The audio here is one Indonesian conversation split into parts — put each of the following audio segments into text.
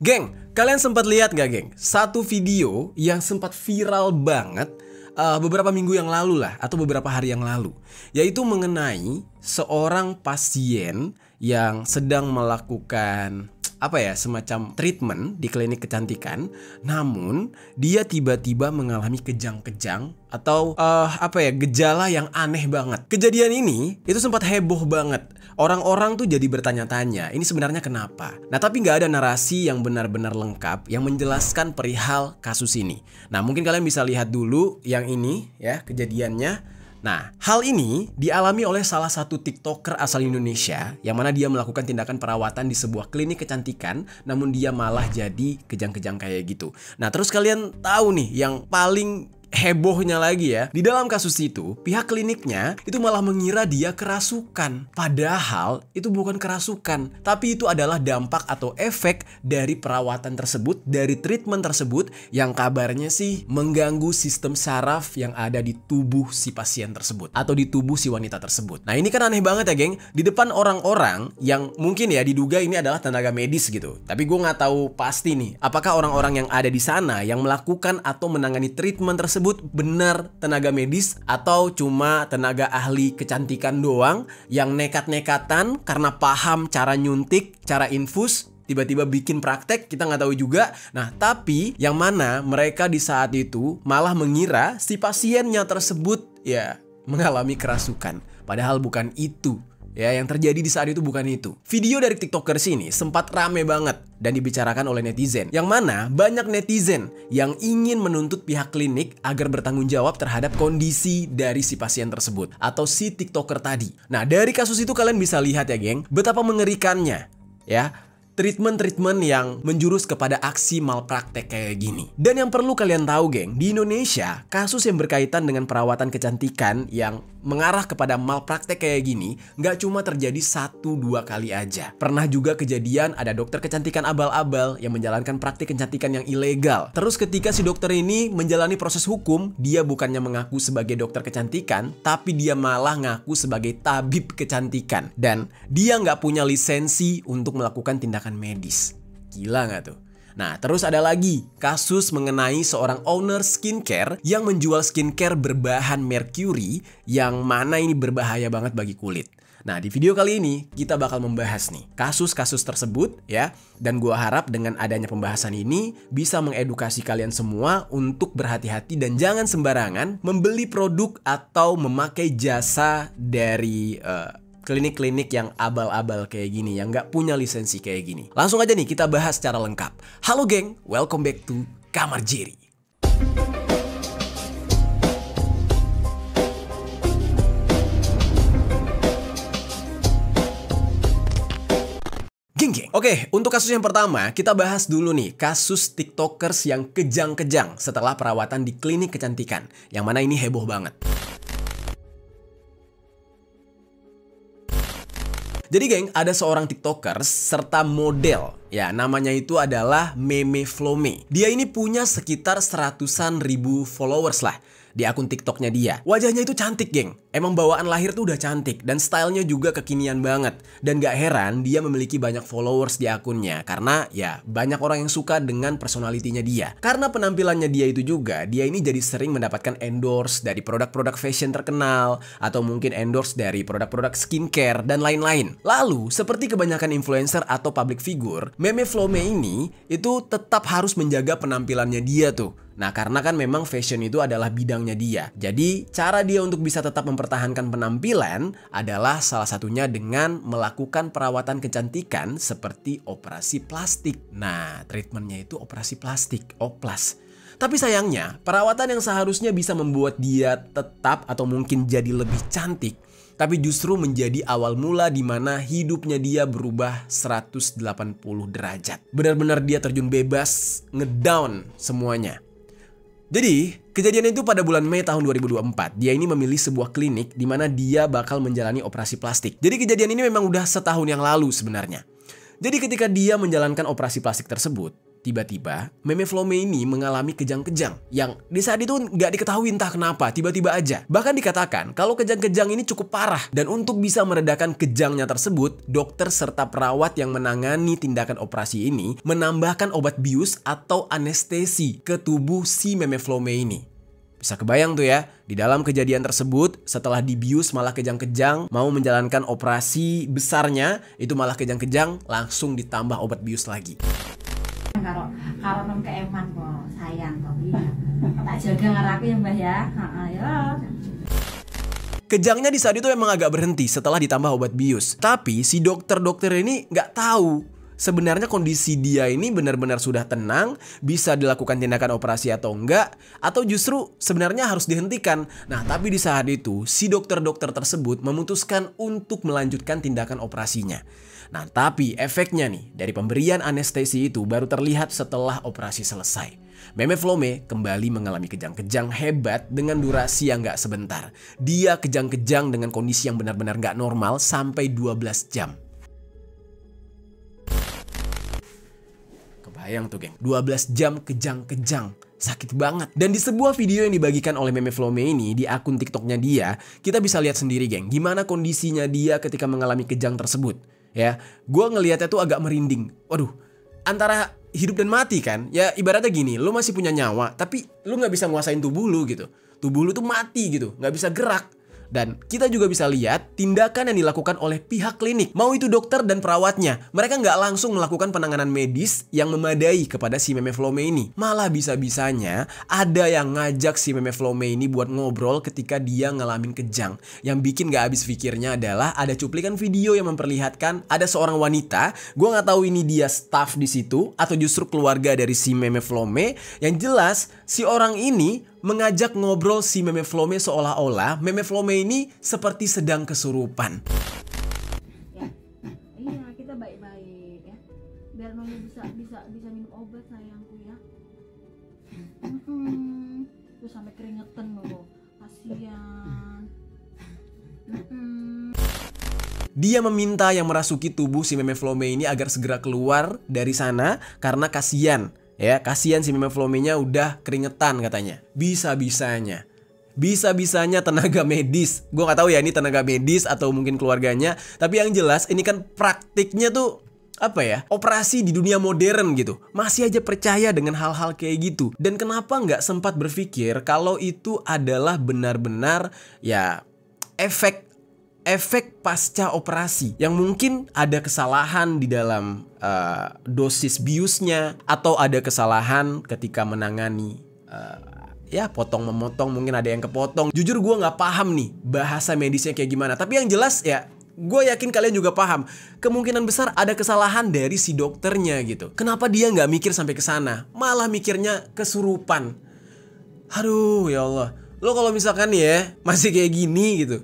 Geng, kalian sempat lihat gak geng? Satu video yang sempat viral banget beberapa minggu yang lalu lah, atau beberapa hari yang lalu, yaitu mengenai seorang pasien yang sedang melakukan semacam treatment di klinik kecantikan, namun dia tiba-tiba mengalami kejang-kejang atau gejala yang aneh banget. Kejadian ini itu sempat heboh banget. Orang-orang tuh jadi bertanya-tanya, ini sebenarnya kenapa? Nah, tapi nggak ada narasi yang benar-benar lengkap yang menjelaskan perihal kasus ini. Nah, mungkin kalian bisa lihat dulu yang ini ya, kejadiannya. Nah, hal ini dialami oleh salah satu TikToker asal Indonesia yang mana dia melakukan tindakan perawatan di sebuah klinik kecantikan, namun dia malah jadi kejang-kejang kayak gitu. Nah, terus kalian tahu nih yang paling hebohnya lagi ya, di dalam kasus itu pihak kliniknya itu malah mengira dia kerasukan. Padahal itu bukan kerasukan, tapi itu adalah dampak atau efek dari perawatan tersebut, dari treatment tersebut yang kabarnya sih mengganggu sistem saraf yang ada di tubuh si pasien tersebut atau di tubuh si wanita tersebut. Nah, ini kan aneh banget ya geng, di depan orang-orang yang mungkin ya diduga ini adalah tenaga medis gitu. Tapi gue nggak tahu pasti nih, apakah orang-orang yang ada di sana yang melakukan atau menangani treatment tersebut benar tenaga medis atau cuma tenaga ahli kecantikan doang yang nekat-nekatan karena paham cara nyuntik, cara infus, tiba-tiba bikin praktek, kita nggak tahu juga. Nah, tapi yang mana mereka di saat itu malah mengira si pasiennya tersebut ya mengalami kerasukan. Padahal bukan itu. Ya, yang terjadi di saat itu bukan itu. Video dari TikTokers ini sempat rame banget dan dibicarakan oleh netizen. Yang mana banyak netizen yang ingin menuntut pihak klinik agar bertanggung jawab terhadap kondisi dari si pasien tersebut atau si TikToker tadi. Nah, dari kasus itu kalian bisa lihat ya geng, betapa mengerikannya ya treatment-treatment yang menjurus kepada aksi malpraktek kayak gini. Dan yang perlu kalian tahu geng, di Indonesia kasus yang berkaitan dengan perawatan kecantikan yang mengarah kepada malpraktek kayak gini nggak cuma terjadi 1-2 kali aja. Pernah juga kejadian ada dokter kecantikan abal-abal yang menjalankan praktik kecantikan yang ilegal. Terus ketika si dokter ini menjalani proses hukum, dia bukannya mengaku sebagai dokter kecantikan, tapi dia malah ngaku sebagai tabib kecantikan. Dan dia nggak punya lisensi untuk melakukan tindakan medis. Gila nggak tuh? Nah, terus ada lagi kasus mengenai seorang owner skincare yang menjual skincare berbahan merkuri yang mana ini berbahaya banget bagi kulit. Nah, di video kali ini kita bakal membahas nih kasus-kasus tersebut ya. Dan gua harap dengan adanya pembahasan ini bisa mengedukasi kalian semua untuk berhati-hati dan jangan sembarangan membeli produk atau memakai jasa dari klinik-klinik yang abal-abal kayak gini, yang nggak punya lisensi kayak gini. Langsung aja nih kita bahas secara lengkap. Halo geng, welcome back to Kamar Jerry. Geng. Oke, untuk kasus yang pertama kita bahas dulu nih kasus TikTokers yang kejang-kejang setelah perawatan di klinik kecantikan, yang mana ini heboh banget. Jadi geng, ada seorang TikToker serta model. Ya, namanya itu adalah Meme Flome. Dia ini punya sekitar 100-an ribu followers lah di akun TikToknya dia. Wajahnya itu cantik geng. Emang bawaan lahir tuh udah cantik dan stylenya juga kekinian banget. Dan gak heran dia memiliki banyak followers di akunnya karena ya banyak orang yang suka dengan personalitinya dia. Karena penampilannya dia itu juga, dia ini jadi sering mendapatkan endorse dari produk-produk fashion terkenal atau mungkin endorse dari produk-produk skincare dan lain-lain. Lalu, seperti kebanyakan influencer atau public figure, Meme Flome ini itu tetap harus menjaga penampilannya dia tuh. Nah, karena kan memang fashion itu adalah bidangnya dia. Jadi, cara dia untuk bisa tetap mempertahankan penampilan adalah salah satunya dengan melakukan perawatan kecantikan seperti operasi plastik. Nah, treatmentnya itu operasi plastik, oplas. Tapi sayangnya, perawatan yang seharusnya bisa membuat dia tetap atau mungkin jadi lebih cantik, tapi justru menjadi awal mula di mana hidupnya dia berubah 180 derajat. Benar-benar dia terjun bebas, ngedown semuanya. Jadi, kejadian itu pada bulan Mei tahun 2024. Dia ini memilih sebuah klinik di mana dia bakal menjalani operasi plastik. Jadi kejadian ini memang udah setahun yang lalu sebenarnya. Jadi ketika dia menjalankan operasi plastik tersebut, tiba-tiba Meme Flome ini mengalami kejang-kejang yang di saat itu nggak diketahui entah kenapa, tiba-tiba aja. Bahkan dikatakan kalau kejang-kejang ini cukup parah dan untuk bisa meredakan kejangnya tersebut, dokter serta perawat yang menangani tindakan operasi ini menambahkan obat bius atau anestesi ke tubuh si Meme Flome ini. Bisa kebayang tuh ya, di dalam kejadian tersebut setelah dibius malah kejang-kejang, mau menjalankan operasi besarnya, itu malah kejang-kejang, langsung ditambah obat bius lagi. Kalau nom keeman kok sayang kok iya. Tak jaga ngaraku ya Mbah ya. Ya. Kejangnya di saat itu emang agak berhenti setelah ditambah obat bius. Tapi si dokter-dokter ini nggak tahu sebenarnya kondisi dia ini benar-benar sudah tenang, bisa dilakukan tindakan operasi atau enggak, atau justru sebenarnya harus dihentikan. Nah, tapi di saat itu, si dokter-dokter tersebut memutuskan untuk melanjutkan tindakan operasinya. Nah, tapi efeknya nih, dari pemberian anestesi itu baru terlihat setelah operasi selesai. Meme Flome kembali mengalami kejang-kejang hebat dengan durasi yang gak sebentar. Dia kejang-kejang dengan kondisi yang benar-benar gak normal sampai 12 jam. Kebayang tuh geng, 12 jam kejang-kejang, sakit banget. Dan di sebuah video yang dibagikan oleh Meme Flome ini di akun TikToknya dia, kita bisa lihat sendiri geng, gimana kondisinya dia ketika mengalami kejang tersebut. Ya, gue ngelihatnya tuh agak merinding. Waduh, antara hidup dan mati kan. Ya ibaratnya gini, lu masih punya nyawa, tapi lu nggak bisa nguasain tubuh lu gitu. Tubuh lu tuh mati gitu, nggak bisa gerak. Dan kita juga bisa lihat tindakan yang dilakukan oleh pihak klinik, mau itu dokter dan perawatnya. Mereka nggak langsung melakukan penanganan medis yang memadai kepada si Meme Flome ini. Malah bisa-bisanya ada yang ngajak si Meme Flome ini buat ngobrol ketika dia ngalamin kejang. Yang bikin nggak habis pikirnya adalah ada cuplikan video yang memperlihatkan ada seorang wanita. Gue nggak tahu ini dia staff di situ atau justru keluarga dari si Meme Flome. Yang jelas si orang ini mengajak ngobrol si Meme Flome seolah-olah Meme Flome ini seperti sedang kesurupan. Ya. Iya, kita baik-baik ya. Biar Meme bisa minum obat sayangku ya. Tuh sampai keringetan loh. Kasihan. Dia meminta yang merasuki tubuh si Meme Flome ini agar segera keluar dari sana karena kasihan. Ya, kasihan si Meme Flome-nya udah keringetan katanya. Bisa-bisanya tenaga medis. Gue nggak tahu ya ini tenaga medis atau mungkin keluarganya. Tapi yang jelas ini kan praktiknya tuh apa ya? Operasi di dunia modern gitu. Masih aja percaya dengan hal-hal kayak gitu. Dan kenapa nggak sempat berpikir kalau itu adalah benar-benar ya efek pasca operasi yang mungkin ada kesalahan di dalam dosis biusnya atau ada kesalahan ketika menangani ya potong memotong, mungkin ada yang kepotong. Jujur gue nggak paham nih bahasa medisnya kayak gimana, tapi yang jelas ya gue yakin kalian juga paham kemungkinan besar ada kesalahan dari si dokternya gitu. Kenapa dia nggak mikir sampai ke sana, malah mikirnya kesurupan. Aduh ya Allah, lo kalau misalkan ya masih kayak gini gitu,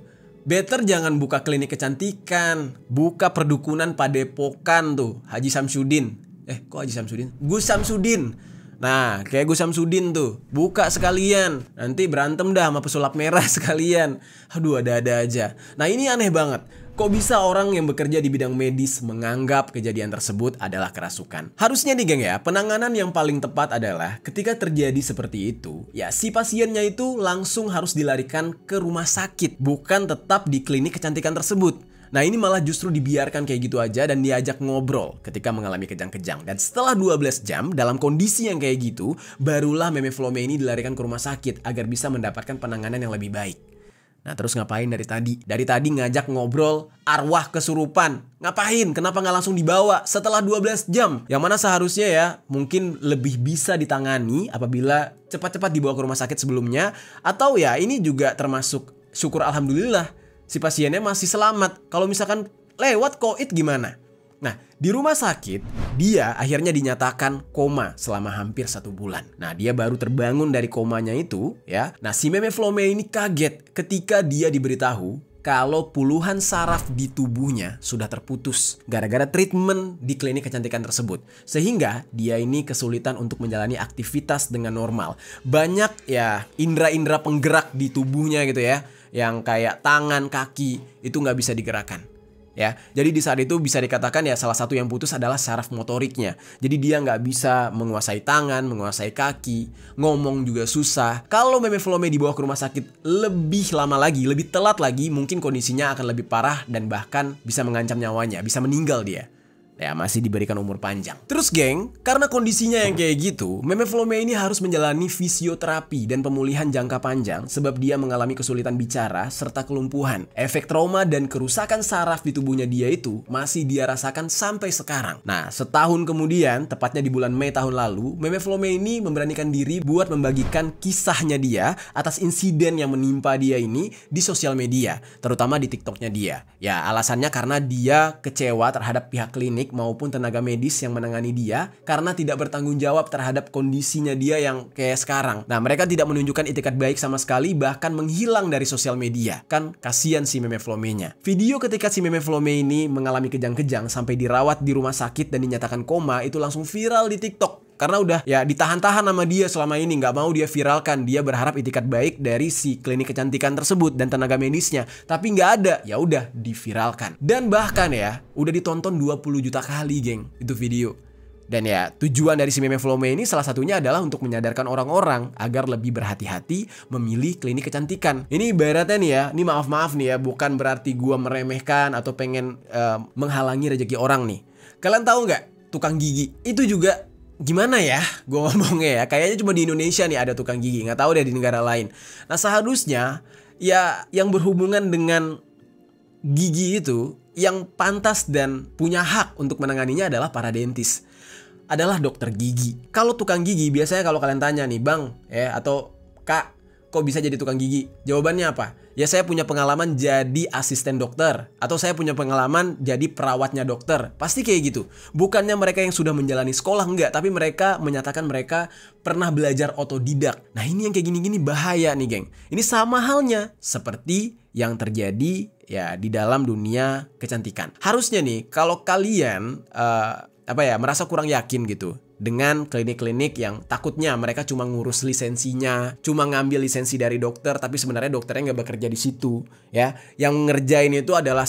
better jangan buka klinik kecantikan, buka perdukunan padepokan tuh, Haji Samsudin. Kok Haji Samsudin? Gus Samsudin. Nah, kayak Gus Samsudin tuh, buka sekalian. Nanti berantem dah sama pesulap merah sekalian. Aduh, ada-ada aja. Nah, ini aneh banget. Kok bisa orang yang bekerja di bidang medis menganggap kejadian tersebut adalah kerasukan? Harusnya nih geng ya, penanganan yang paling tepat adalah ketika terjadi seperti itu, ya si pasiennya itu langsung harus dilarikan ke rumah sakit, bukan tetap di klinik kecantikan tersebut. Nah ini malah justru dibiarkan kayak gitu aja dan diajak ngobrol ketika mengalami kejang-kejang. Dan setelah 12 jam dalam kondisi yang kayak gitu, barulah Meme Flome ini dilarikan ke rumah sakit agar bisa mendapatkan penanganan yang lebih baik. Nah terus ngapain dari tadi? Dari tadi ngajak ngobrol arwah kesurupan. Ngapain? Kenapa nggak langsung dibawa setelah 12 jam? Yang mana seharusnya ya mungkin lebih bisa ditangani apabila cepat-cepat dibawa ke rumah sakit sebelumnya. Atau ya ini juga termasuk syukur alhamdulillah si pasiennya masih selamat. Kalau misalkan lewat koit gimana? Nah, di rumah sakit, dia akhirnya dinyatakan koma selama hampir 1 bulan. Nah, dia baru terbangun dari komanya itu, ya. Nah, si Meme Flome ini kaget ketika dia diberitahu kalau puluhan saraf di tubuhnya sudah terputus gara-gara treatment di klinik kecantikan tersebut. Sehingga dia ini kesulitan untuk menjalani aktivitas dengan normal. Banyak ya indera-indera penggerak di tubuhnya gitu ya, yang kayak tangan, kaki, itu nggak bisa digerakkan. ya. Jadi di saat itu bisa dikatakan ya salah satu yang putus adalah saraf motoriknya. Jadi dia nggak bisa menguasai tangan, menguasai kaki, ngomong juga susah. Kalau Meme Flome dibawa ke rumah sakit lebih lama lagi, lebih telat lagi, mungkin kondisinya akan lebih parah dan bahkan bisa mengancam nyawanya, bisa meninggal dia. Ya masih diberikan umur panjang. Terus geng, karena kondisinya yang kayak gitu, Meme Flome ini harus menjalani fisioterapi dan pemulihan jangka panjang sebab dia mengalami kesulitan bicara serta kelumpuhan. Efek trauma dan kerusakan saraf di tubuhnya dia itu masih dia rasakan sampai sekarang. Nah, setahun kemudian, tepatnya di bulan Mei tahun lalu, Meme Flome ini memberanikan diri buat membagikan kisahnya dia atas insiden yang menimpa dia ini di sosial media, terutama di TikToknya dia. Ya, alasannya karena dia kecewa terhadap pihak klinik maupun tenaga medis yang menangani dia karena tidak bertanggung jawab terhadap kondisinya dia yang kayak sekarang. Nah, mereka tidak menunjukkan itikat baik sama sekali, bahkan menghilang dari sosial media. Kan kasihan si Meme Flome-nya. Video ketika si Meme Flome ini mengalami kejang-kejang sampai dirawat di rumah sakit dan dinyatakan koma itu langsung viral di TikTok. Karena udah ya ditahan-tahan sama dia selama ini, nggak mau dia viralkan. Dia berharap itikat baik dari si klinik kecantikan tersebut dan tenaga medisnya, tapi nggak ada. Ya udah diviralkan. Dan bahkan ya udah ditonton 20 juta kali, geng, itu video. Dan ya tujuan dari si Meme Flome ini salah satunya adalah untuk menyadarkan orang-orang agar lebih berhati-hati memilih klinik kecantikan. Ini ibaratnya nih ya, ini maaf-maaf nih ya, bukan berarti gua meremehkan atau pengen menghalangi rezeki orang nih. Kalian tahu nggak tukang gigi itu juga gimana ya gue ngomongnya ya, kayaknya cuma di Indonesia nih ada tukang gigi, nggak tahu deh di negara lain. Nah, seharusnya ya yang berhubungan dengan gigi itu yang pantas dan punya hak untuk menanganinya adalah para dentis, adalah dokter gigi. Kalau tukang gigi biasanya kalau kalian tanya nih, bang ya atau kak, kok bisa jadi tukang gigi? Jawabannya apa? Ya saya punya pengalaman jadi asisten dokter, atau saya punya pengalaman jadi perawatnya dokter. Pasti kayak gitu. Bukannya mereka yang sudah menjalani sekolah, enggak, tapi mereka menyatakan mereka pernah belajar otodidak. Nah, ini yang kayak gini-gini bahaya nih, geng. Ini sama halnya seperti yang terjadi ya di dalam dunia kecantikan. Harusnya nih kalau kalian merasa kurang yakin gitu dengan klinik-klinik yang takutnya mereka cuma ngurus lisensinya, cuma ngambil lisensi dari dokter, tapi sebenarnya dokternya nggak bekerja di situ, ya. Yang ngerjain itu adalah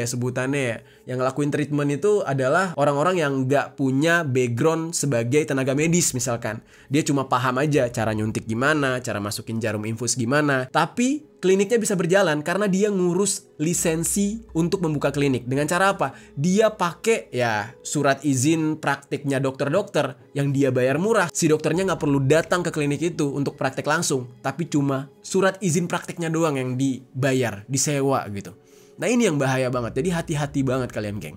sebutannya ya, yang ngelakuin treatment itu adalah orang-orang yang nggak punya background sebagai tenaga medis misalkan. Dia cuma paham aja cara nyuntik gimana, cara masukin jarum infus gimana, tapi kliniknya bisa berjalan karena dia ngurus lisensi untuk membuka klinik. Dengan cara apa? Dia pakai ya surat izin praktiknya dokter-dokter yang dia bayar murah. Si dokternya nggak perlu datang ke klinik itu untuk praktek langsung, tapi cuma surat izin praktiknya doang yang dibayar, disewa gitu. Nah, ini yang bahaya banget. Jadi hati-hati banget kalian, geng.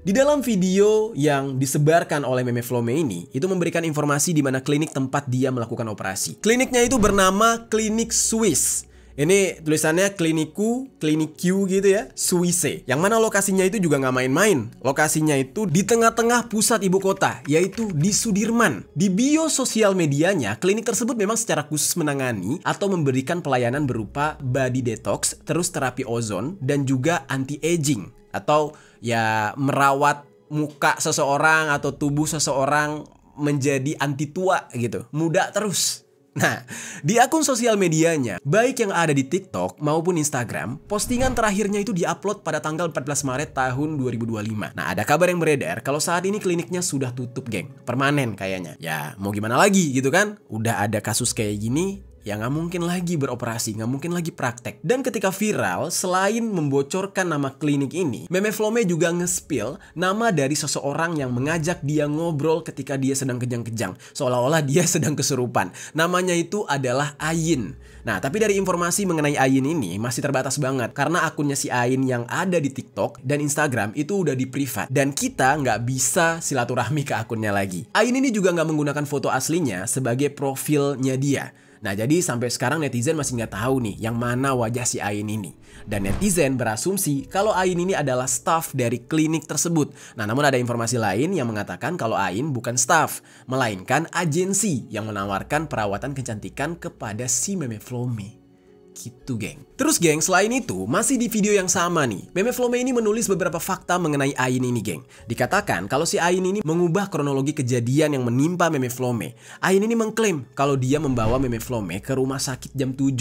Di dalam video yang disebarkan oleh Meme Flome ini, itu memberikan informasi di mana klinik tempat dia melakukan operasi. Kliniknya itu bernama Klinik Swiss. Ini tulisannya Kliniku gitu ya, Suisse. Yang mana lokasinya itu juga nggak main-main. Lokasinya itu di tengah-tengah pusat ibu kota, yaitu di Sudirman. Di bio sosial medianya, klinik tersebut memang secara khusus menangani atau memberikan pelayanan berupa body detox, terus terapi ozon, dan juga anti-aging. Atau ya merawat muka seseorang atau tubuh seseorang menjadi anti tua gitu, muda terus. Nah, di akun sosial medianya, baik yang ada di TikTok maupun Instagram, postingan terakhirnya itu diupload pada tanggal 14 Maret tahun 2025. Nah, ada kabar yang beredar kalau saat ini kliniknya sudah tutup, geng. Permanen kayaknya. Ya, mau gimana lagi gitu kan? Udah ada kasus kayak gini, ya nggak mungkin lagi beroperasi, nggak mungkin lagi praktek. Dan ketika viral, selain membocorkan nama klinik ini, Meme Flome juga nge-spill nama dari seseorang yang mengajak dia ngobrol ketika dia sedang kejang-kejang, seolah-olah dia sedang kesurupan. Namanya itu adalah Ayin. Nah, tapi dari informasi mengenai Ayin ini masih terbatas banget, karena akunnya si Ayin yang ada di TikTok dan Instagram itu udah di privat, dan kita nggak bisa silaturahmi ke akunnya lagi. Ayin ini juga nggak menggunakan foto aslinya sebagai profilnya dia. Nah, jadi sampai sekarang netizen masih nggak tahu nih yang mana wajah si Ayin ini. Dan netizen berasumsi kalau Ayin ini adalah staff dari klinik tersebut. Nah, namun ada informasi lain yang mengatakan kalau Ayin bukan staff, melainkan agensi yang menawarkan perawatan kecantikan kepada si Meme Flome. Gitu geng. Terus geng, selain itu, masih di video yang sama nih, Meme Flome ini menulis beberapa fakta mengenai Ain ini geng. Dikatakan kalau si Ain ini mengubah kronologi kejadian yang menimpa Meme Flome. Ain ini mengklaim kalau dia membawa Meme Flome ke rumah sakit jam 7.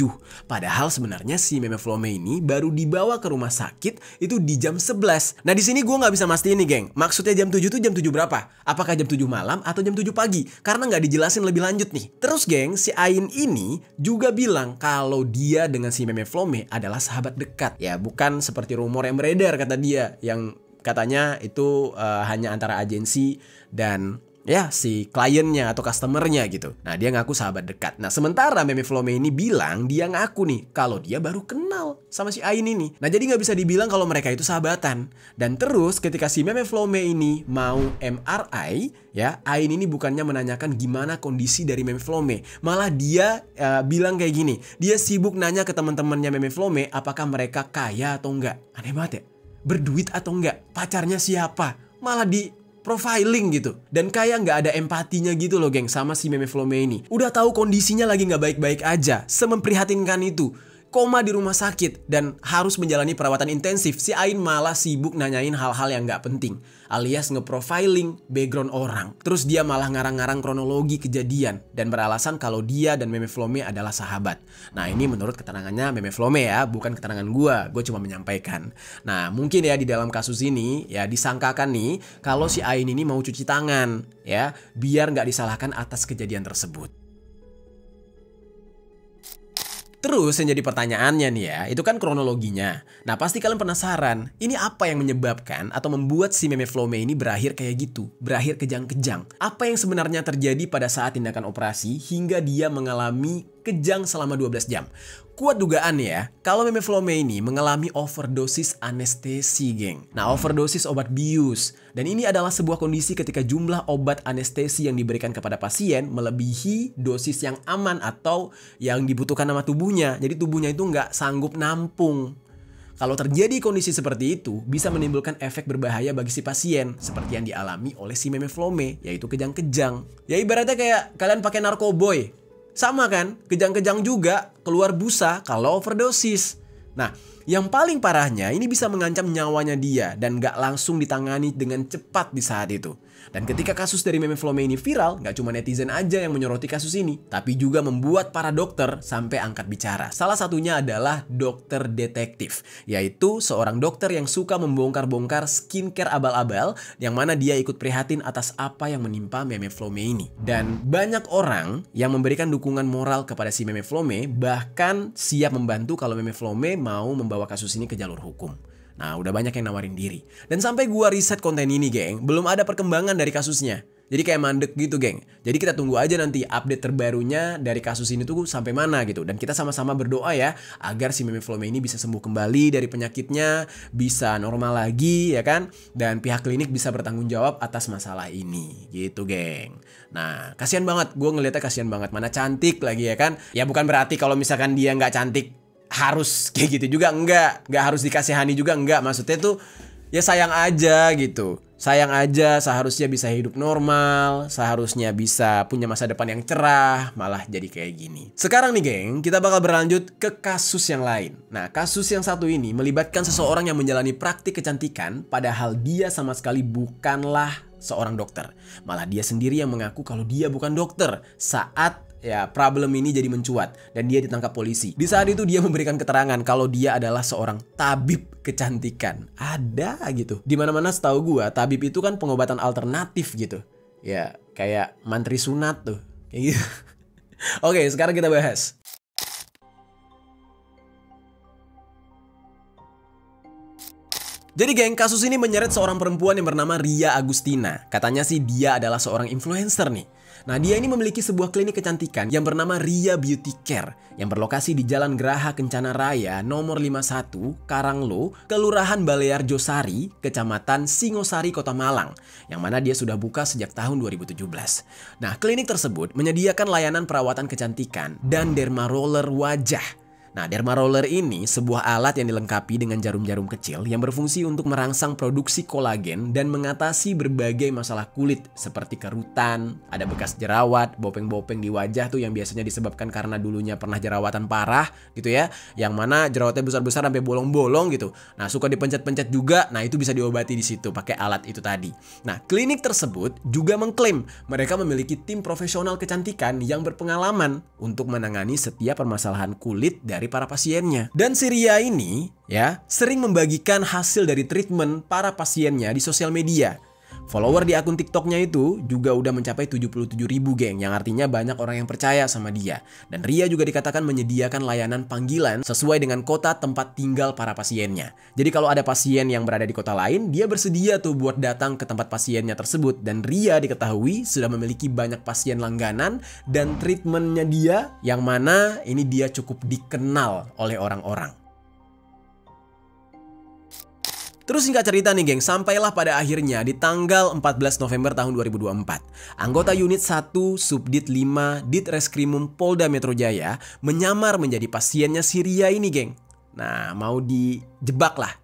Padahal sebenarnya si Meme Flome ini baru dibawa ke rumah sakit itu di jam 11. Nah di sini gue nggak bisa mastiin nih geng, maksudnya jam 7 itu jam 7 berapa? Apakah jam 7 malam atau jam 7 pagi? Karena nggak dijelasin lebih lanjut nih. Terus geng, si Ain ini juga bilang kalau dia dengan si Meme Flome adalah sahabat dekat. Ya bukan seperti rumor yang beredar kata dia, yang katanya itu hanya antara agensi dan ya si kliennya atau customernya gitu. Nah dia ngaku sahabat dekat. Nah sementara Meme Flome ini bilang dia ngaku nih kalau dia baru kenal sama si Ain ini. Nah jadi nggak bisa dibilang kalau mereka itu sahabatan. Dan terus ketika si Meme Flome ini mau MRI, ya Ain ini bukannya menanyakan gimana kondisi dari Meme Flome, malah dia bilang kayak gini. Dia sibuk nanya ke teman-temannya Meme Flome apakah mereka kaya atau enggak. Aneh banget ya. Berduit atau enggak, pacarnya siapa, malah di profiling gitu. Dan kayak nggak ada empatinya gitu loh geng sama si Meme Flome ini. Udah tahu kondisinya lagi nggak baik-baik aja, sememprihatinkan itu, koma di rumah sakit dan harus menjalani perawatan intensif, si Ain malah sibuk nanyain hal-hal yang nggak penting, alias ngeprofiling background orang. Terus dia malah ngarang-ngarang kronologi kejadian dan beralasan kalau dia dan Meme Flome adalah sahabat. Nah ini menurut keterangannya Meme Flome ya, bukan keterangan gue cuma menyampaikan. Nah mungkin ya di dalam kasus ini ya disangkakan nih kalau si Ain ini mau cuci tangan ya, biar nggak disalahkan atas kejadian tersebut. Terus yang jadi pertanyaannya nih ya, itu kan kronologinya. Nah pasti kalian penasaran, ini apa yang menyebabkan atau membuat si Meme Flome ini berakhir kayak gitu, berakhir kejang-kejang. Apa yang sebenarnya terjadi pada saat tindakan operasi hingga dia mengalami kejang selama 12 jam. Kuat dugaan ya, kalau Meme Flome ini mengalami overdosis anestesi geng. Nah overdosis obat bius. Dan ini adalah sebuah kondisi ketika jumlah obat anestesi yang diberikan kepada pasien melebihi dosis yang aman atau yang dibutuhkan sama tubuhnya. Jadi tubuhnya itu nggak sanggup nampung. Kalau terjadi kondisi seperti itu, bisa menimbulkan efek berbahaya bagi si pasien, seperti yang dialami oleh si Meme Flome, yaitu kejang-kejang. Ya ibaratnya kayak kalian pakai narkoboy. Sama kan, kejang-kejang juga, keluar busa kalau overdosis. Nah, yang paling parahnya ini bisa mengancam nyawanya dia dan gak langsung ditangani dengan cepat di saat itu. Dan ketika kasus dari Meme Flome ini viral, gak cuma netizen aja yang menyoroti kasus ini, tapi juga membuat para dokter sampai angkat bicara. Salah satunya adalah dokter detektif, yaitu seorang dokter yang suka membongkar-bongkar skincare abal-abal, yang mana dia ikut prihatin atas apa yang menimpa Meme Flome ini. Dan banyak orang yang memberikan dukungan moral kepada si Meme Flome, bahkan siap membantu kalau Meme Flome mau membawa kasus ini ke jalur hukum. Nah udah banyak yang nawarin diri. Dan sampai gua riset konten ini geng, belum ada perkembangan dari kasusnya. Jadi kayak mandek gitu geng. Jadi kita tunggu aja nanti update terbarunya dari kasus ini tuh sampai mana gitu. Dan kita sama-sama berdoa ya agar si Meme Flome ini bisa sembuh kembali dari penyakitnya, bisa normal lagi ya kan. Dan pihak klinik bisa bertanggung jawab atas masalah ini gitu geng. Nah kasihan banget, gue ngeliatnya kasihan banget. Mana cantik lagi ya kan. Ya bukan berarti kalau misalkan dia nggak cantik harus kayak gitu juga, nggak harus dikasihani juga, enggak. Maksudnya tuh ya sayang aja gitu. Sayang aja, seharusnya bisa hidup normal, seharusnya bisa punya masa depan yang cerah, malah jadi kayak gini. Sekarang nih geng, kita bakal berlanjut ke kasus yang lain. Nah kasus yang satu ini melibatkan seseorang yang menjalani praktik kecantikan, padahal dia sama sekali bukanlah seorang dokter. Malah dia sendiri yang mengaku kalau dia bukan dokter saat ya problem ini jadi mencuat dan dia ditangkap polisi. Di saat itu dia memberikan keterangan kalau dia adalah seorang tabib kecantikan. Ada gitu. Dimana-mana setahu gua tabib itu kan pengobatan alternatif gitu. Ya kayak mantri sunat tuh. Kayak gitu. Oke, sekarang kita bahas. Jadi geng, kasus ini menyeret seorang perempuan yang bernama Ria Agustina. Katanya sih dia adalah seorang influencer nih. Nah dia ini memiliki sebuah klinik kecantikan yang bernama Ria Beauty Care yang berlokasi di Jalan Geraha Kencana Raya nomor 51 Karanglo, Kelurahan Balear Josari, Kecamatan Singosari, Kota Malang, yang mana dia sudah buka sejak tahun 2017. Nah klinik tersebut menyediakan layanan perawatan kecantikan dan derma roller wajah. Nah, derma roller ini sebuah alat yang dilengkapi dengan jarum-jarum kecil yang berfungsi untuk merangsang produksi kolagen dan mengatasi berbagai masalah kulit seperti kerutan, ada bekas jerawat, bopeng-bopeng di wajah tuh yang biasanya disebabkan karena dulunya pernah jerawatan parah gitu ya, yang mana jerawatnya besar-besar sampai bolong-bolong gitu. Nah, suka dipencet-pencet juga, nah itu bisa diobati di situ pakai alat itu tadi. Nah, klinik tersebut juga mengklaim mereka memiliki tim profesional kecantikan yang berpengalaman untuk menangani setiap permasalahan kulit dari para pasiennya. Dan si Ria ini ya sering membagikan hasil dari treatment para pasiennya di sosial media. Follower di akun TikToknya itu juga udah mencapai 77.000 geng, yang artinya banyak orang yang percaya sama dia. Dan Ria juga dikatakan menyediakan layanan panggilan sesuai dengan kota tempat tinggal para pasiennya. Jadi kalau ada pasien yang berada di kota lain, dia bersedia tuh buat datang ke tempat pasiennya tersebut. Dan Ria diketahui sudah memiliki banyak pasien langganan dan treatmentnya dia yang mana ini dia cukup dikenal oleh orang-orang. Terus singkat cerita nih geng, sampailah pada akhirnya di tanggal 14 November tahun 2024. Anggota unit 1 Subdit 5 Ditreskrimum Polda Metro Jaya menyamar menjadi pasiennya si Ria ini geng. Nah, mau dijebak lah.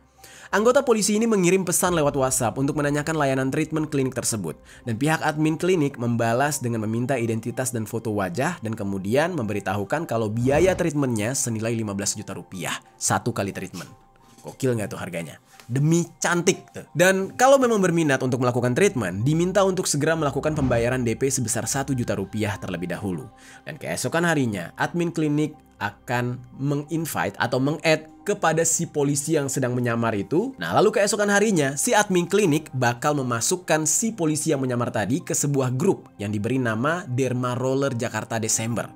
Anggota polisi ini mengirim pesan lewat WhatsApp untuk menanyakan layanan treatment klinik tersebut. Dan pihak admin klinik membalas dengan meminta identitas dan foto wajah dan kemudian memberitahukan kalau biaya treatmentnya senilai 15 juta rupiah. 1 kali treatment. Gokil nggak tuh harganya? Demi cantik tuh. Dan kalau memang berminat untuk melakukan treatment, diminta untuk segera melakukan pembayaran DP sebesar 1 juta rupiah terlebih dahulu. Dan keesokan harinya, admin klinik akan menginvite atau meng-add kepada si polisi yang sedang menyamar itu. Nah, lalu keesokan harinya, si admin klinik bakal memasukkan si polisi yang menyamar tadi ke sebuah grup yang diberi nama Derma Roller Jakarta Desember.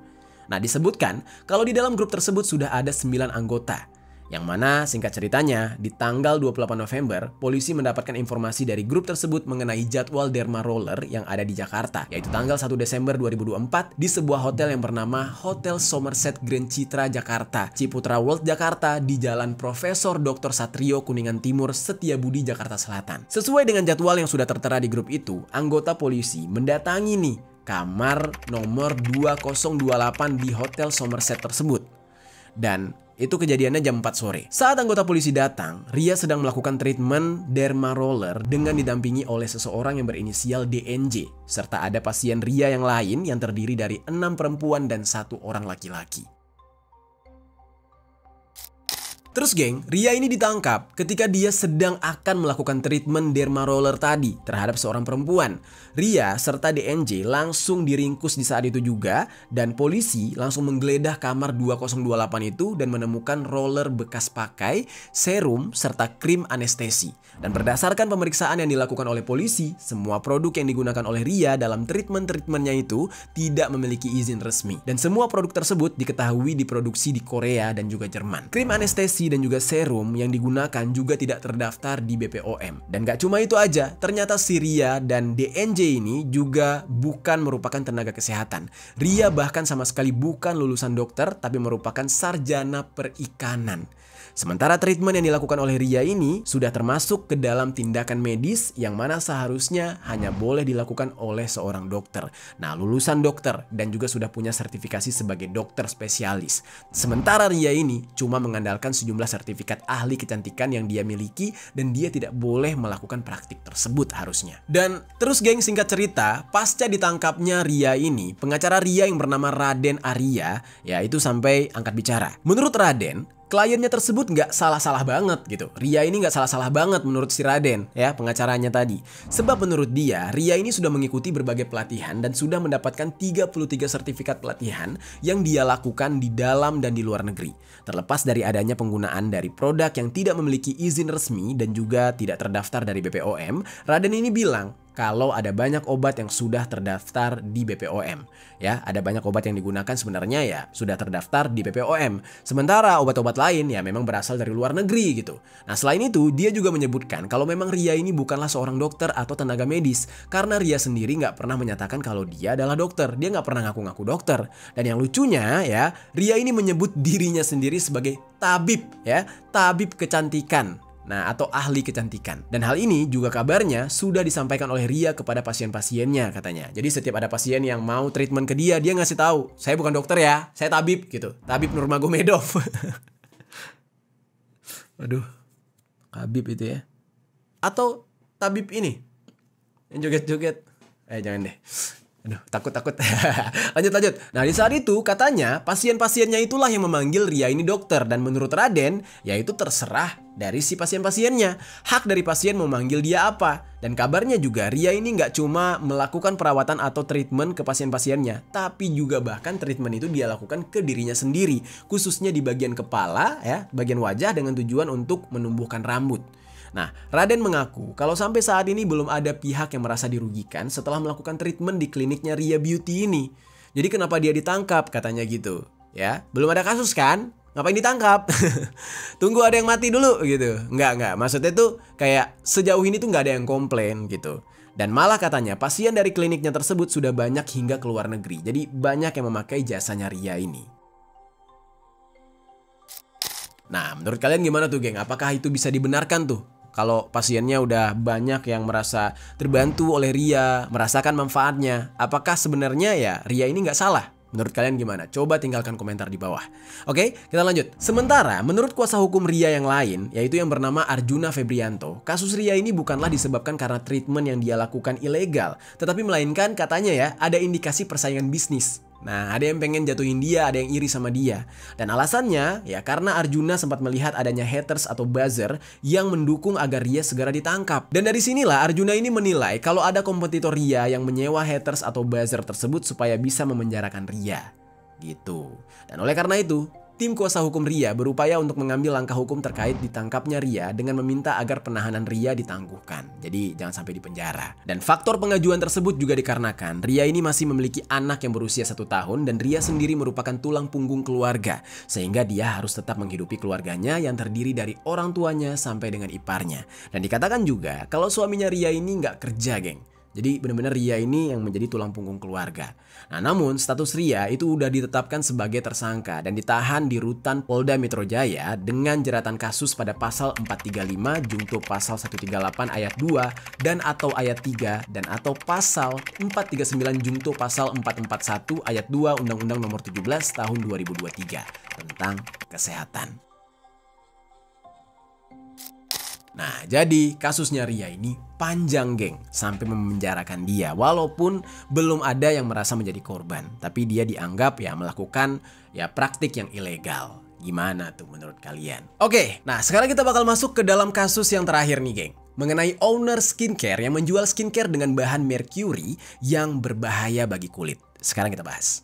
Nah, disebutkan kalau di dalam grup tersebut sudah ada 9 anggota. Yang mana singkat ceritanya, di tanggal 28 November, polisi mendapatkan informasi dari grup tersebut mengenai jadwal Derma Roller yang ada di Jakarta, yaitu tanggal 1 Desember 2024 di sebuah hotel yang bernama Hotel Somerset Grand Citra Jakarta, Ciputra World Jakarta di Jalan Profesor Dr. Satrio Kuningan Timur, Setiabudi, Jakarta Selatan. Sesuai dengan jadwal yang sudah tertera di grup itu, anggota polisi mendatangi nih kamar nomor 2028 di Hotel Somerset tersebut. Dan itu kejadiannya jam 4 sore. Saat anggota polisi datang, Ria sedang melakukan treatment Derma Roller dengan didampingi oleh seseorang yang berinisial DNJ. Serta ada pasien Ria yang lain yang terdiri dari 6 perempuan dan 1 orang laki-laki. Terus geng, Ria ini ditangkap ketika dia sedang akan melakukan treatment Derma Roller tadi terhadap seorang perempuan. Ria serta DNJ langsung diringkus di saat itu juga dan polisi langsung menggeledah kamar 2028 itu dan menemukan roller bekas pakai, serum, serta krim anestesi. Dan berdasarkan pemeriksaan yang dilakukan oleh polisi, semua produk yang digunakan oleh Ria dalam treatmentnya itu tidak memiliki izin resmi. Dan semua produk tersebut diketahui diproduksi di Korea dan juga Jerman. Krim anestesi dan juga serum yang digunakan juga tidak terdaftar di BPOM. Dan gak cuma itu aja, ternyata si Ria dan DNJ ini juga bukan merupakan tenaga kesehatan. Ria bahkan sama sekali bukan lulusan dokter, tapi merupakan sarjana perikanan. Sementara treatment yang dilakukan oleh Ria ini sudah termasuk ke dalam tindakan medis yang mana seharusnya hanya boleh dilakukan oleh seorang dokter. Nah, lulusan dokter dan juga sudah punya sertifikasi sebagai dokter spesialis. Sementara Ria ini cuma mengandalkan sejumlah sertifikat ahli kecantikan yang dia miliki dan dia tidak boleh melakukan praktik tersebut harusnya. Dan terus geng, singkat cerita, pasca ditangkapnya Ria ini, pengacara Ria yang bernama Raden Arya ya itu sampai angkat bicara. Menurut Raden, kliennya tersebut nggak salah-salah banget gitu. Ria ini nggak salah-salah banget menurut si Raden ya, pengacaranya tadi. Sebab menurut dia, Ria ini sudah mengikuti berbagai pelatihan dan sudah mendapatkan 33 sertifikat pelatihan yang dia lakukan di dalam dan di luar negeri. Terlepas dari adanya penggunaan dari produk yang tidak memiliki izin resmi dan juga tidak terdaftar dari BPOM, Raden ini bilang kalau ada banyak obat yang sudah terdaftar di BPOM. Ya, ada banyak obat yang digunakan sebenarnya ya sudah terdaftar di BPOM. Sementara obat-obat lain ya memang berasal dari luar negeri gitu. Nah, selain itu dia juga menyebutkan kalau memang Ria ini bukanlah seorang dokter atau tenaga medis. Karena Ria sendiri nggak pernah menyatakan kalau dia adalah dokter. Dia nggak pernah ngaku-ngaku dokter. Dan yang lucunya ya, Ria ini menyebut dirinya sendiri sebagai tabib ya, tabib kecantikan. Nah, atau ahli kecantikan. Dan hal ini juga kabarnya sudah disampaikan oleh Ria kepada pasien-pasiennya katanya. Jadi setiap ada pasien yang mau treatment ke dia ngasih tahu, saya bukan dokter ya, saya tabib gitu. Tabib Nurmagomedov. Aduh, tabib itu ya. Atau tabib ini yang joget-joget. Jangan deh. Aduh, takut. Lanjut. Nah, di saat itu katanya pasien-pasiennya itulah yang memanggil Ria ini dokter. Dan menurut Raden, yaitu terserah dari si pasien-pasiennya. Hak dari pasien mau manggil dia apa. Dan kabarnya juga Ria ini nggak cuma melakukan perawatan atau treatment ke pasien-pasiennya, tapi juga bahkan treatment itu dia lakukan ke dirinya sendiri. Khususnya di bagian kepala, ya, bagian wajah dengan tujuan untuk menumbuhkan rambut. Nah, Raden mengaku kalau sampai saat ini belum ada pihak yang merasa dirugikan setelah melakukan treatment di kliniknya Ria Beauty ini. Jadi kenapa dia ditangkap katanya gitu, ya? Belum ada kasus kan? Ngapain ditangkap? Tunggu ada yang mati dulu gitu. Enggak. Maksudnya tuh kayak sejauh ini tuh nggak ada yang komplain gitu. Dan malah katanya pasien dari kliniknya tersebut sudah banyak hingga ke luar negeri. Jadi banyak yang memakai jasanya Ria ini. Nah, menurut kalian gimana tuh, geng? Apakah itu bisa dibenarkan tuh? Kalau pasiennya udah banyak yang merasa terbantu oleh Ria, merasakan manfaatnya, apakah sebenarnya ya Ria ini nggak salah? Menurut kalian gimana? Coba tinggalkan komentar di bawah. Oke, kita lanjut. Sementara menurut kuasa hukum Ria yang lain, yaitu yang bernama Arjuna Febrianto, kasus Ria ini bukanlah disebabkan karena treatment yang dia lakukan ilegal, tetapi melainkan katanya ya ada indikasi persaingan bisnis. Nah, ada yang pengen jatuhin dia, ada yang iri sama dia. Dan alasannya ya karena Arjuna sempat melihat adanya haters atau buzzer yang mendukung agar Ria segera ditangkap. Dan dari sinilah Arjuna ini menilai kalau ada kompetitor Ria yang menyewa haters atau buzzer tersebut supaya bisa memenjarakan Ria. Gitu. Dan oleh karena itu, tim kuasa hukum Ria berupaya untuk mengambil langkah hukum terkait ditangkapnya Ria dengan meminta agar penahanan Ria ditangguhkan. Jadi jangan sampai dipenjara. Dan faktor pengajuan tersebut juga dikarenakan Ria ini masih memiliki anak yang berusia 1 tahun dan Ria sendiri merupakan tulang punggung keluarga. Sehingga dia harus tetap menghidupi keluarganya yang terdiri dari orang tuanya sampai dengan iparnya. Dan dikatakan juga kalau suaminya Ria ini nggak kerja, geng. Jadi benar-benar Ria ini yang menjadi tulang punggung keluarga. Nah, namun status Ria itu udah ditetapkan sebagai tersangka dan ditahan di rutan Polda Metro Jaya dengan jeratan kasus pada pasal 435 junto pasal 138 ayat 2 dan atau ayat 3 dan atau pasal 439 junto pasal 441 ayat 2 Undang-Undang Nomor 17 Tahun 2023 tentang kesehatan. Nah, jadi kasusnya Ria ini panjang, geng, sampai memenjarakan dia. Walaupun belum ada yang merasa menjadi korban, tapi dia dianggap ya melakukan ya praktik yang ilegal. Gimana tuh menurut kalian? Oke, nah sekarang kita bakal masuk ke dalam kasus yang terakhir nih, geng. Mengenai owner skincare yang menjual skincare dengan bahan merkuri yang berbahaya bagi kulit. Sekarang kita bahas.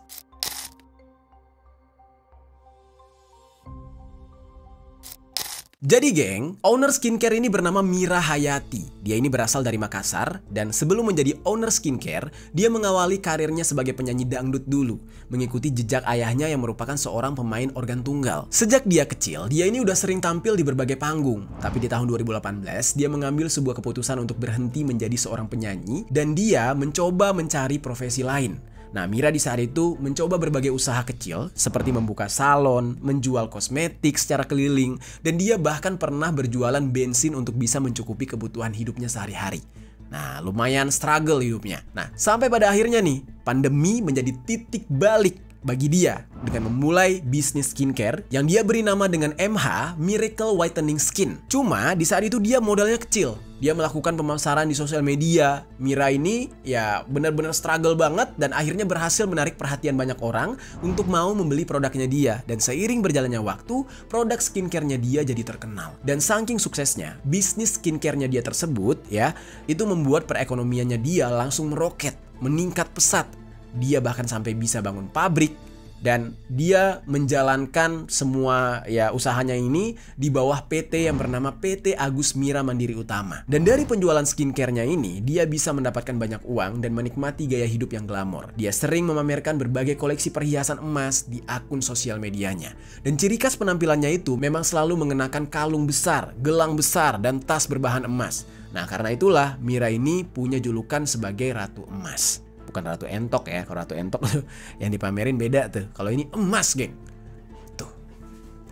Jadi geng, owner skincare ini bernama Mira Hayati. Dia ini berasal dari Makassar dan sebelum menjadi owner skincare, dia mengawali karirnya sebagai penyanyi dangdut dulu, mengikuti jejak ayahnya yang merupakan seorang pemain organ tunggal. Sejak dia kecil, dia ini udah sering tampil di berbagai panggung. Tapi di tahun 2018, dia mengambil sebuah keputusan untuk berhenti menjadi seorang penyanyi dan dia mencoba mencari profesi lain. Nah, Mira di saat itu mencoba berbagai usaha kecil seperti membuka salon, menjual kosmetik secara keliling, dan dia bahkan pernah berjualan bensin untuk bisa mencukupi kebutuhan hidupnya sehari-hari. Nah, lumayan struggle hidupnya. Nah, sampai pada akhirnya nih, pandemi menjadi titik balik bagi dia dengan memulai bisnis skincare yang dia beri nama dengan MH Miracle Whitening Skin. Cuma di saat itu dia modalnya kecil. Dia melakukan pemasaran di sosial media. Mira ini ya benar-benar struggle banget dan akhirnya berhasil menarik perhatian banyak orang untuk mau membeli produknya dia. Dan seiring berjalannya waktu, produk skincare-nya dia jadi terkenal. Dan saking suksesnya, bisnis skincare-nya dia tersebut ya, itu membuat perekonomiannya dia langsung meroket, meningkat pesat. Dia bahkan sampai bisa bangun pabrik dan dia menjalankan semua ya usahanya ini di bawah PT yang bernama PT Agus Mira Mandiri Utama. Dan dari penjualan skincare-nya ini, dia bisa mendapatkan banyak uang dan menikmati gaya hidup yang glamor. Dia sering memamerkan berbagai koleksi perhiasan emas di akun sosial medianya. Dan ciri khas penampilannya itu memang selalu mengenakan kalung besar, gelang besar, dan tas berbahan emas. Nah, karena itulah Mira ini punya julukan sebagai Ratu Emas. Bukan Ratu Entok ya, kalau Ratu Entok yang dipamerin beda tuh. Kalau ini emas, geng. Tuh,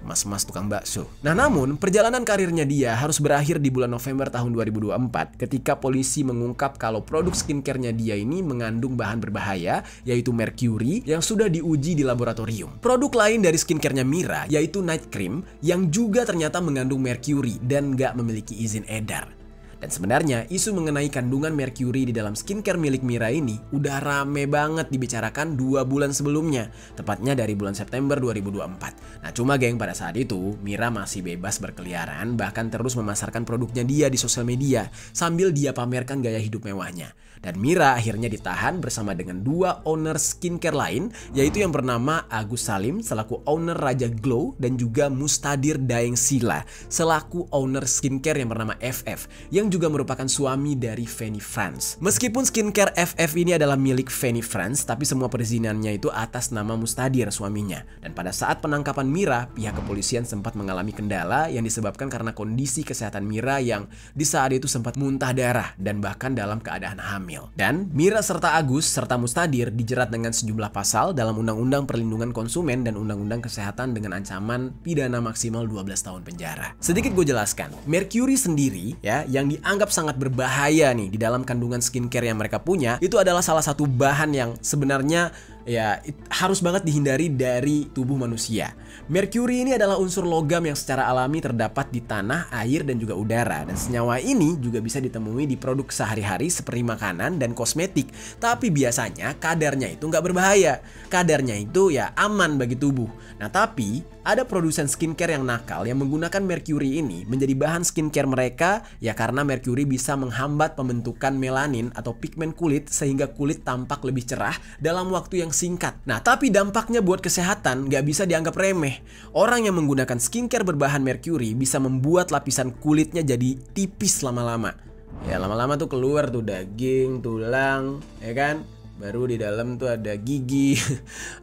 mas-mas tukang bakso. Nah, namun perjalanan karirnya dia harus berakhir di bulan November tahun 2024 ketika polisi mengungkap kalau produk skincare-nya dia ini mengandung bahan berbahaya, yaitu merkuri yang sudah diuji di laboratorium. Produk lain dari skincare-nya Mira yaitu night cream yang juga ternyata mengandung merkuri dan nggak memiliki izin edar. Dan sebenarnya isu mengenai kandungan merkuri di dalam skincare milik Mira ini udah rame banget dibicarakan 2 bulan sebelumnya, tepatnya dari bulan September 2024. Nah cuma geng, pada saat itu Mira masih bebas berkeliaran, bahkan terus memasarkan produknya dia di sosial media sambil dia pamerkan gaya hidup mewahnya. Dan Mira akhirnya ditahan bersama dengan 2 owner skincare lain, yaitu yang bernama Agus Salim selaku owner Raja Glow dan juga Mustadir Daeng Sila selaku owner skincare yang bernama FF yang juga merupakan suami dari Fanny France. Meskipun skincare FF ini adalah milik Fanny France, tapi semua perizinannya itu atas nama Mustadir suaminya. Dan pada saat penangkapan Mira, pihak kepolisian sempat mengalami kendala yang disebabkan karena kondisi kesehatan Mira yang di saat itu sempat muntah darah dan bahkan dalam keadaan hamil. Dan Mira serta Agus serta Mustadir dijerat dengan sejumlah pasal dalam Undang-Undang Perlindungan Konsumen dan Undang-Undang Kesehatan dengan ancaman pidana maksimal 12 tahun penjara. Sedikit gue jelaskan, merkuri sendiri ya yang dianggap sangat berbahaya nih di dalam kandungan skincare yang mereka punya, itu adalah salah satu bahan yang sebenarnya ya harus banget dihindari dari tubuh manusia. Merkuri ini adalah unsur logam yang secara alami terdapat di tanah, air, dan juga udara. Dan senyawa ini juga bisa ditemui di produk sehari-hari seperti makanan dan kosmetik. Tapi biasanya kadarnya itu nggak berbahaya. Kadarnya itu ya aman bagi tubuh. Nah tapi ada produsen skincare yang nakal yang menggunakan merkuri ini menjadi bahan skincare mereka ya karena merkuri bisa menghambat pembentukan melanin atau pigmen kulit sehingga kulit tampak lebih cerah dalam waktu yang singkat. Nah tapi dampaknya buat kesehatan nggak bisa dianggap remeh. Orang yang menggunakan skincare berbahan merkuri bisa membuat lapisan kulitnya jadi tipis lama-lama. Ya lama-lama tuh keluar tuh daging, tulang, ya kan? Baru di dalam tuh ada gigi.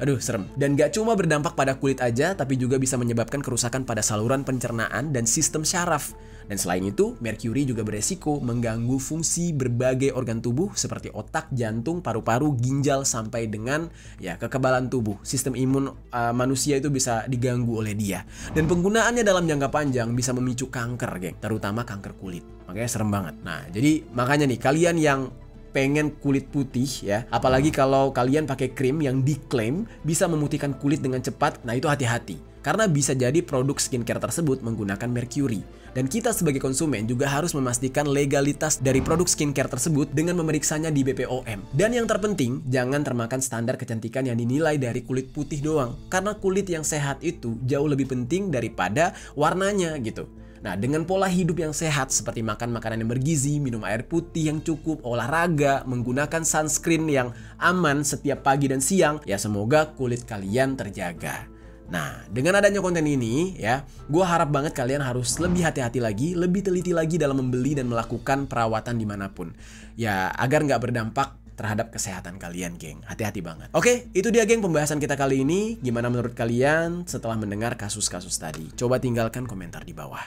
Aduh serem. Dan gak cuma berdampak pada kulit aja, tapi juga bisa menyebabkan kerusakan pada saluran pencernaan dan sistem syaraf. Dan selain itu, merkuri juga beresiko mengganggu fungsi berbagai organ tubuh seperti otak, jantung, paru-paru, ginjal, sampai dengan ya kekebalan tubuh. Sistem imun manusia itu bisa diganggu oleh dia. Dan penggunaannya dalam jangka panjang bisa memicu kanker, geng, terutama kanker kulit. Makanya serem banget. Nah, jadi makanya nih kalian yang pengen kulit putih ya, apalagi kalau kalian pakai krim yang diklaim bisa memutihkan kulit dengan cepat, nah itu hati-hati karena bisa jadi produk skincare tersebut menggunakan merkuri. Dan kita sebagai konsumen juga harus memastikan legalitas dari produk skincare tersebut dengan memeriksanya di BPOM. Dan yang terpenting, jangan termakan standar kecantikan yang dinilai dari kulit putih doang, karena kulit yang sehat itu jauh lebih penting daripada warnanya gitu. Nah, dengan pola hidup yang sehat seperti makan makanan yang bergizi, minum air putih yang cukup, olahraga, menggunakan sunscreen yang aman setiap pagi dan siang, ya semoga kulit kalian terjaga. Nah, dengan adanya konten ini ya, gue harap banget kalian harus lebih hati-hati lagi, lebih teliti lagi dalam membeli dan melakukan perawatan dimanapun. Ya, agar nggak berdampak terhadap kesehatan kalian, geng. Hati-hati banget. Oke, itu dia geng pembahasan kita kali ini. Gimana menurut kalian setelah mendengar kasus-kasus tadi? Coba tinggalkan komentar di bawah.